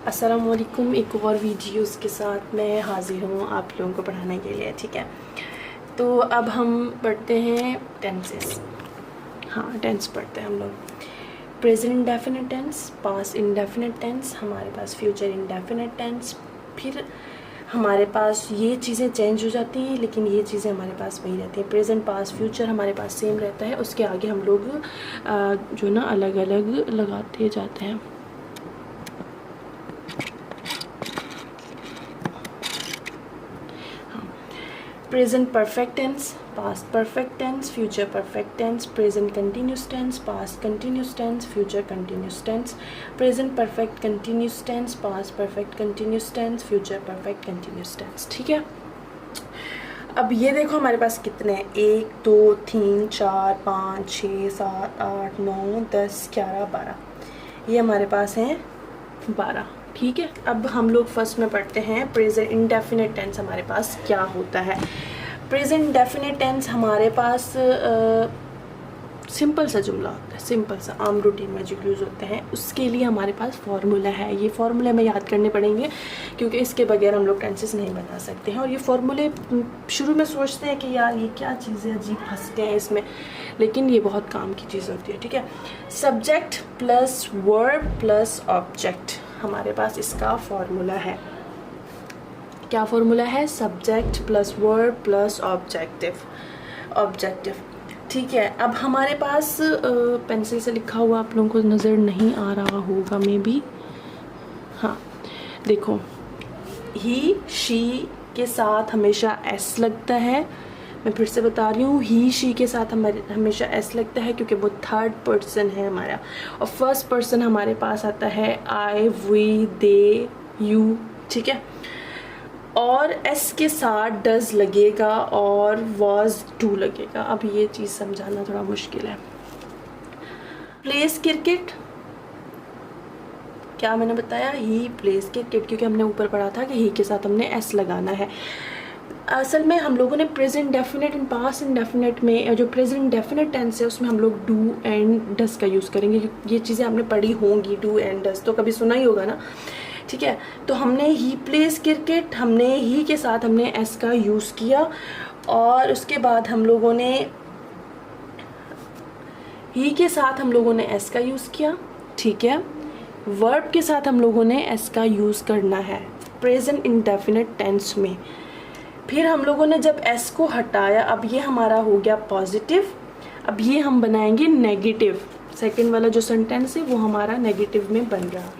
अस्सलामुअलैकुम। एक और वीडियोस के साथ मैं हाजिर हूँ आप लोगों को पढ़ाने के लिए। ठीक है, तो अब हम पढ़ते हैं टेंसेस। हाँ, टेंस पढ़ते हैं हम लोग। Present indefinite tense, past indefinite tense, हमारे पास फ्यूचर इंडेफिनिट टेंस। फिर हमारे पास ये चीज़ें चेंज हो जाती हैं, लेकिन ये चीज़ें हमारे पास वही रहती हैं। प्रेजेंट, पास्ट, फ्यूचर हमारे पास सेम रहता है, उसके आगे हम लोग जो ना अलग अलग लगाते जाते हैं। Present perfect tense, past perfect tense, future perfect tense, present continuous tense, past continuous tense, future continuous tense, present perfect continuous tense, past perfect continuous tense, future perfect continuous tense. ठीक है, अब ये देखो हमारे पास कितने हैं, 1 2 3 4 5 6 7 8 9 10 11 12, ये हमारे पास हैं 12। ठीक है, अब हम लोग फर्स्ट में पढ़ते हैं प्रेजेंट इंडेफिनिट टेंस हमारे पास क्या होता है। प्रेजेंट इंडेफिनिट टेंस हमारे पास सिंपल सा जुमला होता है, सिंपल सा आम रूटीन में जो यूज़ होते हैं, उसके लिए हमारे पास फार्मूला है। ये फार्मूले हमें याद करने पड़ेंगे क्योंकि इसके बगैर हम लोग टेंसेस नहीं बना सकते हैं। और ये फार्मूले शुरू में सोचते हैं कि यार ये क्या चीज़ है, अजीब फंसते हैं इसमें, लेकिन ये बहुत काम की चीज़ होती है। ठीक है, subject plus verb plus object, हमारे पास इसका फॉर्मूला है। क्या फॉर्मूला है? Subject plus verb plus objective. ठीक है, अब हमारे पास पेंसिल से लिखा हुआ आप लोगों को नज़र नहीं आ रहा होगा मे बी। हाँ देखो, ही शी के साथ हमेशा एस लगता है। मैं फिर से बता रही हूँ, ही शी के साथ हमेशा एस लगता है क्योंकि वो थर्ड पर्सन है हमारा, और फर्स्ट पर्सन हमारे पास आता है आई, वी, दे, यू। ठीक है, और एस के साथ डज लगेगा और वॉज टू लगेगा। अब ये चीज़ समझाना थोड़ा मुश्किल है। प्लेस क्रिकेट, क्या मैंने बताया? ही प्लेस क्रिकेट, क्योंकि हमने ऊपर पढ़ा था कि ही के साथ हमने एस लगाना है। असल में हम लोगों ने present definite and past indefinite में, जो प्रेजेंट डेफिनेट टेंस है उसमें हम लोग डू एंड डज का यूज़ करेंगे। ये चीज़ें आपने पढ़ी होंगी, डू एंड डज तो कभी सुना ही होगा ना। ठीक है, तो हमने ही प्लेस क्रिकेट, हमने ही के साथ हमने एस का यूज़ किया, और उसके बाद हम लोगों ने ही के साथ हम लोगों ने एस का यूज़ किया। ठीक है, वर्ब के साथ हम लोगों ने एस का यूज़ करना है प्रेजेंट इंडेफिनेट टेंस में। फिर हम लोगों ने जब एस को हटाया, अब ये हमारा हो गया पॉजिटिव, अब ये हम बनाएंगे नेगेटिव। सेकंड वाला जो सेंटेंस है वो हमारा नेगेटिव में बन रहा,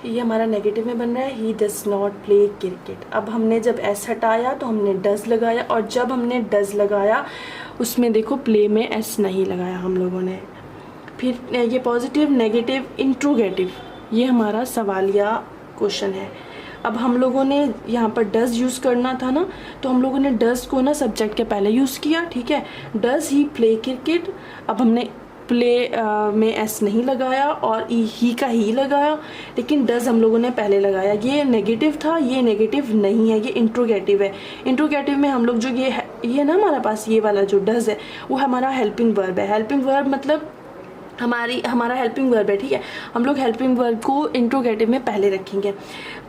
ये हमारा नेगेटिव में बन रहा है, he does not play cricket. अब हमने जब एस हटाया तो हमने डज लगाया, और जब हमने डज लगाया उसमें देखो प्ले में एस नहीं लगाया हम लोगों ने। फिर ये पॉजिटिव, नेगेटिव, इंट्रोगेटिव, ये हमारा सवालिया क्वेश्चन है। अब हम लोगों ने यहाँ पर डज यूज़ करना था ना, तो हम लोगों ने डज को ना सब्जेक्ट के पहले यूज़ किया। ठीक है, डज ही प्ले क्रिकेट, अब हमने प्ले में एस नहीं लगाया और ही का ही लगाया, लेकिन डज हम लोगों ने पहले लगाया। ये नेगेटिव था, ये नेगेटिव नहीं है, ये इंट्रोगेटिव है। इंट्रोगेटिव में हम लोग जो ये ना हमारा पास ये वाला जो डज है वो हमारा हेल्पिंग वर्ब है। हेल्पिंग वर्ब मतलब हमारा हेल्पिंग वर्ब है। ठीक है, हम लोग हेल्पिंग वर्ब को इंट्रोगेटिव में पहले रखेंगे।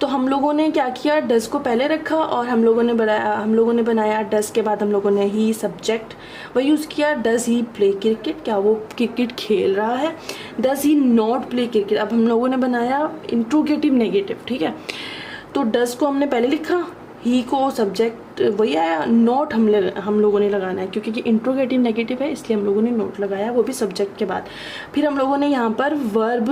तो हम लोगों ने क्या किया, डज को पहले रखा, और हम लोगों ने बनाया डज के बाद हम लोगों ने ही सब्जेक्ट वही यूज़ किया। डज ही प्ले क्रिकेट, क्या वो क्रिकेट खेल रहा है? Does he not play cricket, अब हम लोगों ने बनाया इंट्रोगेटिव नेगेटिव। ठीक है, तो डज को हमने पहले लिखा, ही को सब्जेक्ट वही आया, नोट हम लोगों ने लगाना है क्योंकि ये इंट्रोगेटिव नेगेटिव है, इसलिए हम लोगों ने नोट लगाया, वो भी सब्जेक्ट के बाद। फिर हम लोगों ने यहाँ पर वर्ब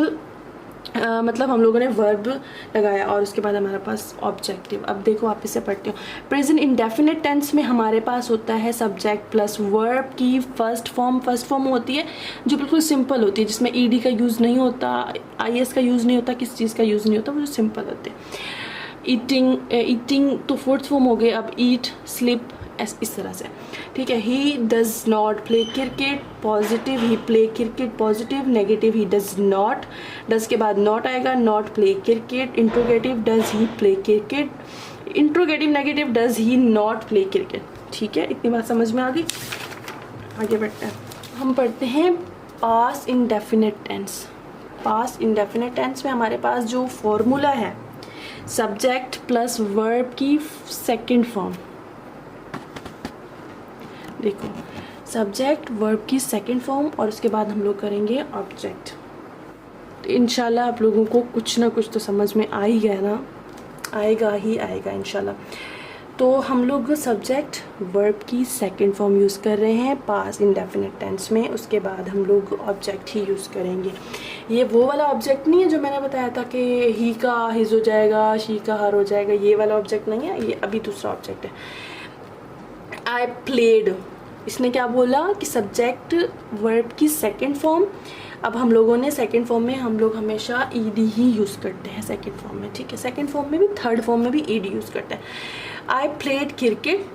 मतलब हम लोगों ने वर्ब लगाया, और उसके बाद हमारे पास ऑब्जेक्टिव। अब देखो वापस से पढ़ती हूँ। प्रेजेंट इंडेफिनिट टेंस में हमारे पास होता है सब्जेक्ट प्लस वर्ब की फर्स्ट फॉर्म होती है जो बिल्कुल सिंपल होती है, जिसमें ईडी का यूज़ नहीं होता, आईएस का यूज़ नहीं होता, किस चीज़ का यूज़ नहीं होता, वो जो सिंपल होते हैं। ईटिंग तो फोर्थ फॉर्म हो गए, अब ईट, स्लिप, इस तरह से। ठीक है, he does not play cricket, positive he play cricket positive, negative he does not, does के बाद नॉट आएगा, not play cricket, interrogative does he play cricket, interrogative negative does he not play cricket. ठीक है, इतनी बात समझ में आ गई। आगे बढ़ते हैं, हम पढ़ते हैं past indefinite tense. Past indefinite tense में हमारे पास जो फॉर्मूला है सब्जेक्ट प्लस वर्ब की सेकंड फॉर्म, देखो सब्जेक्ट वर्ब की सेकंड फॉर्म और उसके बाद हम लोग करेंगे ऑब्जेक्ट। तो इंशाल्लाह आप लोगों को कुछ ना कुछ तो समझ में आ ही गया ना, आएगा ही आएगा इंशाल्लाह। तो हम लोग सब्जेक्ट वर्ब की सेकंड फॉर्म यूज़ कर रहे हैं पास्ट इंडेफिनिट टेंस में, उसके बाद हम लोग ऑब्जेक्ट ही यूज़ करेंगे। ये वो वाला ऑब्जेक्ट नहीं है जो मैंने बताया था कि ही का हिज हो जाएगा, शी का हर हो जाएगा, ये वाला ऑब्जेक्ट नहीं है, ये अभी दूसरा ऑब्जेक्ट है। आई प्लेड, इसने क्या बोला कि सब्जेक्ट वर्ब की सेकंड फॉर्म। अब हम लोगों ने सेकंड फॉर्म में हम लोग हमेशा ईडी ही यूज़ करते हैं सेकंड फॉर्म में, ठीक है। सेकंड फॉर्म में भी थर्ड फॉर्म में भी ईडी यूज़ करते हैं। आई प्लेड क्रिकेट,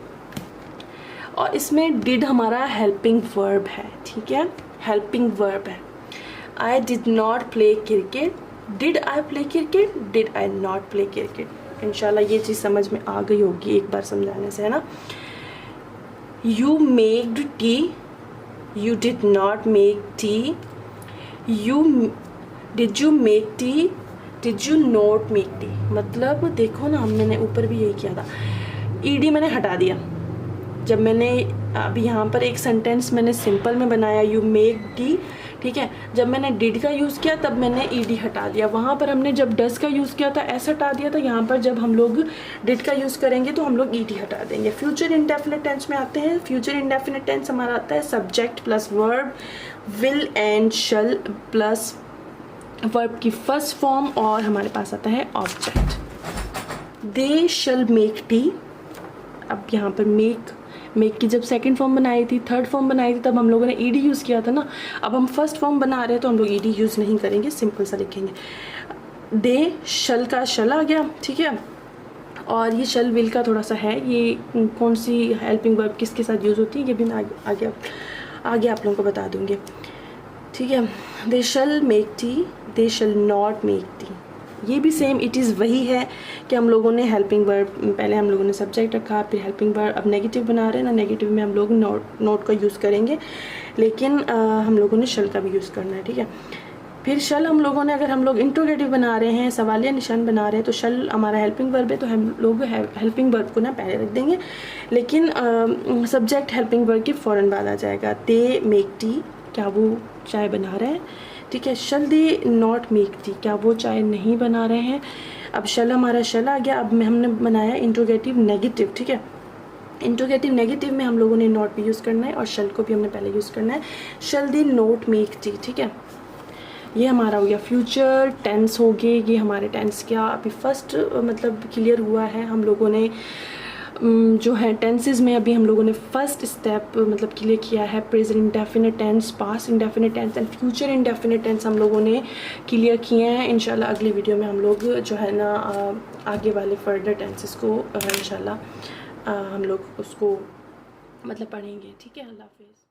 और इसमें डिड हमारा हेल्पिंग वर्ब है, ठीक है, हेल्पिंग वर्ब है। I did not play cricket, did I play cricket, did I not play cricket. इंशाल्लाह ये चीज़ समझ में आ गई होगी एक बार समझाने से, है ना। You maked tea, you did not make tea, did you make tea, did you not make tea. मतलब देखो ना, मैंने ऊपर भी यही किया था, ईडी मैंने हटा दिया। जब मैंने अभी यहाँ पर एक सेंटेंस मैंने सिंपल में बनाया यू मेक टी, ठीक है, जब मैंने डिड का यूज़ किया तब मैंने ईडी हटा दिया। वहाँ पर हमने जब डज का यूज़ किया था एस हटा दिया था, यहाँ पर जब हम लोग डिड का यूज़ करेंगे तो हम लोग ईडी हटा देंगे। फ्यूचर इंडेफिनिट टेंस में आते हैं। फ्यूचर इंडेफिनिट टेंस हमारा आता है subject plus verb, will and shall plus verb की फर्स्ट फॉर्म, और हमारे पास आता है ऑब्जेक्ट। दे शल मेक टी, अब यहाँ पर मेक की जब सेकंड फॉर्म बनाई थी, थर्ड फॉर्म बनाई थी, तब हम लोगों ने ईडी यूज़ किया था ना। अब हम फर्स्ट फॉर्म बना रहे हैं तो हम लोग ईडी यूज़ नहीं करेंगे, सिंपल सा लिखेंगे। दे शल का शल आ गया, ठीक है, और ये शल विल का थोड़ा सा है, ये कौन सी हेल्पिंग वर्ब किसके साथ यूज़ होती है ये भी मैं आगे आप लोगों को बता दूँगी, ठीक है। They shall make tea, they shall not make tea, ये भी सेम इट इज़ वही है कि हम लोगों ने हेल्पिंग वर्ब, पहले हम लोगों ने सब्जेक्ट रखा, फिर हेल्पिंग वर्ब। अब नेगेटिव बना रहे हैं ना, नेगेटिव में हम लोग नॉट का यूज़ करेंगे, लेकिन हम लोगों ने शल का भी यूज़ करना है, ठीक है। फिर शल हम लोगों ने, अगर हम लोग इंट्रोगेटिव बना रहे हैं, सवालिया निशान बना रहे हैं, तो शल हमारा हेल्पिंग वर्ब है, तो हम लोग हेल्पिंग वर्ब को ना पहले रख देंगे, लेकिन सब्जेक्ट हेल्पिंग वर्ब के फ़ौरन बाद आ जाएगा। दे मेक टी, क्या वो चाय बना रहे हैं, ठीक है। शल दे नॉट मेक टी, क्या वो चाय नहीं बना रहे हैं। अब शल हमारा शल आ गया। अब हमने बनाया इंट्रोगेटिव नेगेटिव, ठीक है। इंट्रोगेटिव नेगेटिव में हम लोगों ने नॉट भी यूज़ करना है और शल को भी हमने पहले यूज़ करना है। शल दे नॉट मेक टी, ठीक है। ये हमारा हो गया फ्यूचर टेंस हो गए। ये हमारे टेंस क्या अभी फर्स्ट मतलब क्लियर हुआ है। हम लोगों ने जो है टेंसेस में अभी हम लोगों ने फर्स्ट स्टेप मतलब क्लियर किया है। Present indefinite tense, past indefinite tense and future indefinite tense हम लोगों ने क्लियर किए हैं। इंशाल्लाह अगली वीडियो में हम लोग जो है ना आगे वाले फर्दर टेंसेस को इंशाल्लाह हम लोग उसको मतलब पढ़ेंगे, ठीक है। अल्लाह हाफिज़।